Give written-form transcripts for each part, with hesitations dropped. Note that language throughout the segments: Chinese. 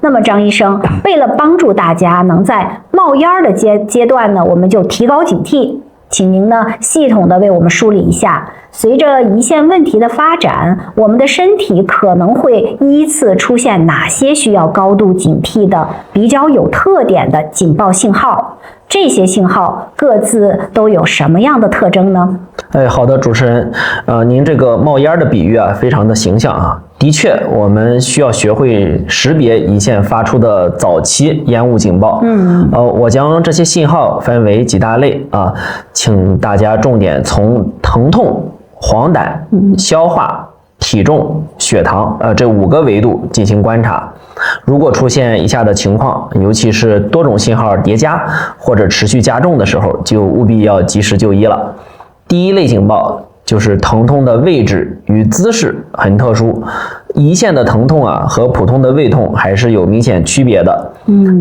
那么张医生，为了帮助大家能在冒烟的阶段呢，我们就提高警惕，请您呢系统的为我们梳理一下，随着胰腺问题的发展，我们的身体可能会依次出现哪些需要高度警惕的比较有特点的警报信号？这些信号各自都有什么样的特征呢？好的，主持人，您这个冒烟的比喻啊，非常的形象啊。的确，我们需要学会识别胰腺发出的早期烟雾警报。我将这些信号分为几大类啊，请大家重点从疼痛、黄疸、消化、体重、血糖这5个维度进行观察。如果出现以下的情况，尤其是多种信号叠加或者持续加重的时候，就务必要及时就医了。第一类警报就是疼痛的位置与姿势很特殊，胰腺的疼痛啊和普通的胃痛还是有明显区别的。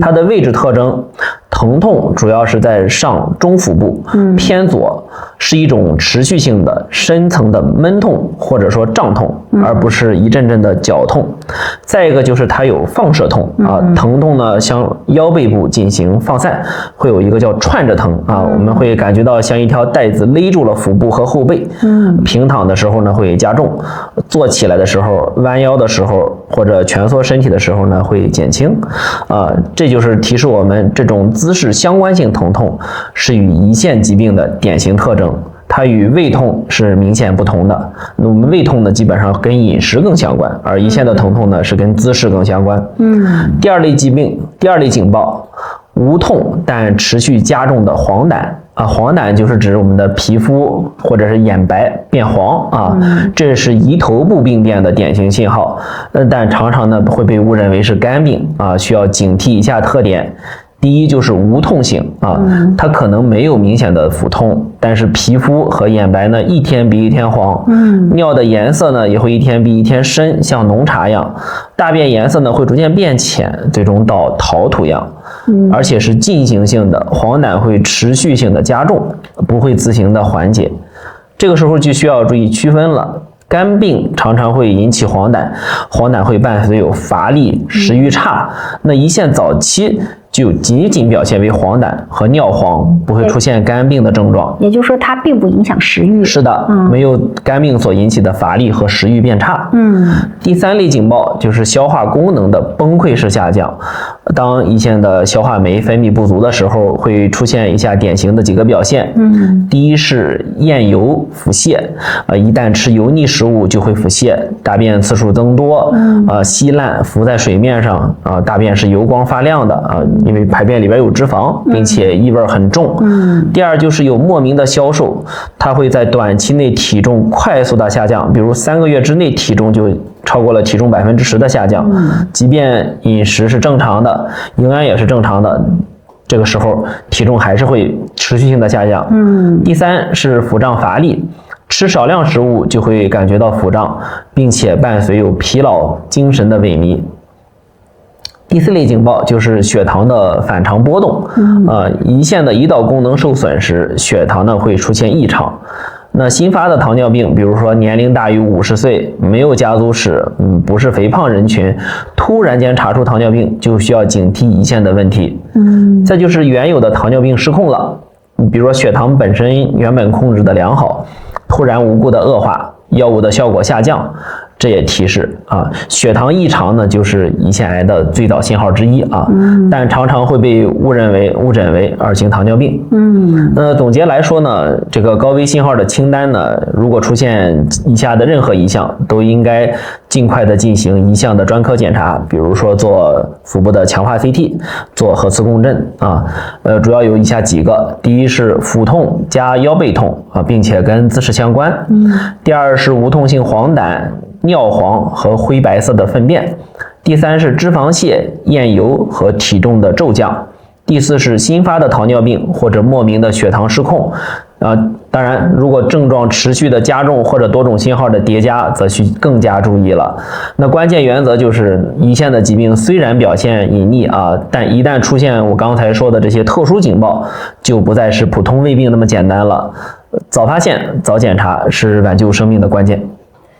它的位置特征，疼痛主要是在上中腹部，偏左，是一种持续性的深层的闷痛或者说胀痛，而不是一阵阵的绞痛。再一个就是它有放射痛啊，疼痛呢向腰背部进行放散，会有一个叫串着疼啊，我们会感觉到像一条带子勒住了腹部和后背。平躺的时候呢会加重，坐起来的时候、弯腰的时候或者蜷缩身体的时候呢会减轻。这就是提示我们这种姿势相关性疼痛是与胰腺疾病的典型特征，它与胃痛是明显不同的。那我们胃痛呢基本上跟饮食更相关，而胰腺的疼痛呢是跟姿势更相关。第二类疾病，第二类警报，无痛但持续加重的黄疸。黄疸就是指我们的皮肤或者是眼白变黄啊，这是胰头部病变的典型信号。但常常呢会被误认为是肝病啊，需要警惕以下特点。第一就是无痛性啊，它可能没有明显的腹痛，但是皮肤和眼白呢一天比一天黄，尿的颜色呢也会一天比一天深，像浓茶样，大便颜色呢会逐渐变浅，最终到陶土样，而且是进行性的，黄疸会持续性的加重，不会自行的缓解。这个时候就需要注意区分了。肝病常常会引起黄疸，黄疸会伴随有乏力、食欲差。那胰腺早期就仅仅表现为黄疸和尿黄，不会出现肝病的症状。也就是说，它并不影响食欲。是的，没有肝病所引起的乏力和食欲变差。第三类警报就是消化功能的崩溃式下降。当胰腺的消化酶分泌不足的时候，会出现以下典型的几个表现。第一是厌油、腹泻，一旦吃油腻食物就会腹泻，大便次数增多，稀烂浮在水面上，大便是油光发亮的因为排便里边有脂肪，并且异味很重。第二就是有莫名的消瘦，它会在短期内体重快速的下降，比如3个月之内体重就超过了体重10%的下降，即便饮食是正常的，营养也是正常的，这个时候体重还是会持续性的下降。第三是腹胀乏力，吃少量食物就会感觉到腹胀，并且伴随有疲劳、精神的萎靡。第四类警报就是血糖的反常波动，胰腺的胰岛功能受损时，血糖呢会出现异常。那新发的糖尿病，比如说年龄大于50岁，没有家族史，不是肥胖人群，突然间查出糖尿病，就需要警惕胰腺的问题。再就是原有的糖尿病失控了，比如说血糖本身原本控制的良好，突然无故的恶化，药物的效果下降，这也提示血糖异常呢就是胰腺癌的最早信号之一但常常会被误诊为2型糖尿病。总结来说呢，这个高危信号的清单呢，如果出现以下的任何一项，都应该尽快的进行一项的专科检查，比如说做腹部的强化 CT， 做核磁共振主要有以下几个。第一是腹痛加腰背痛并且跟姿势相关。第二是无痛性黄疸、尿黄和灰白色的粪便。第三是脂肪泻、厌油和体重的骤降。第四是新发的糖尿病或者莫名的血糖失控。当然，如果症状持续的加重或者多种信号的叠加，则需更加注意了。那关键原则就是胰腺的疾病虽然表现隐匿但一旦出现我刚才说的这些特殊警报，就不再是普通胃病那么简单了。早发现、早检查是挽救生命的关键。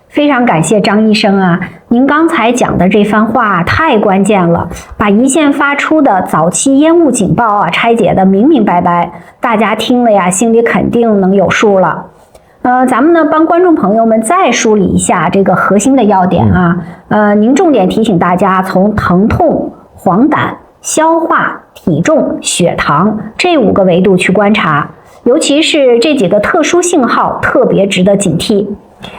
非常感谢张医生啊，您刚才讲的这番话太关键了，把胰腺发出的早期烟雾警报啊拆解的明明白白，大家听了呀，心里肯定能有数了。咱们呢帮观众朋友们再梳理一下这个核心的要点啊。您重点提醒大家从疼痛、黄疸、消化、体重、血糖这5个维度去观察，尤其是这几个特殊信号特别值得警惕。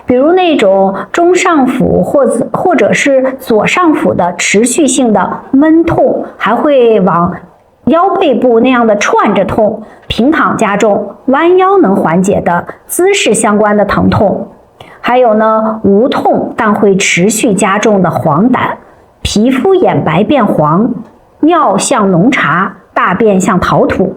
比如那种中上腹或者是左上腹的持续性的闷痛，还会往腰背部那样的串着痛，平躺加重，弯腰能缓解的姿势相关的疼痛，还有呢无痛但会持续加重的黄疸，皮肤眼白变黄，尿像浓茶，大便像陶土。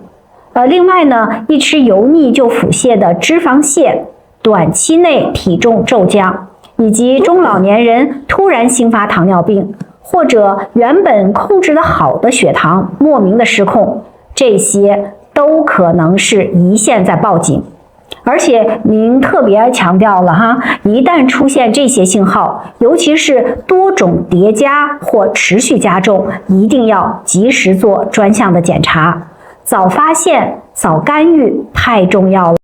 另外呢，一吃油腻就腹泻的脂肪泻，短期内体重骤降，以及中老年人突然新发糖尿病，或者原本控制得好的血糖莫名的失控，这些都可能是胰腺在报警。而且您特别强调了哈，一旦出现这些信号，尤其是多种叠加或持续加重，一定要及时做专项的检查，早发现、早干预太重要了。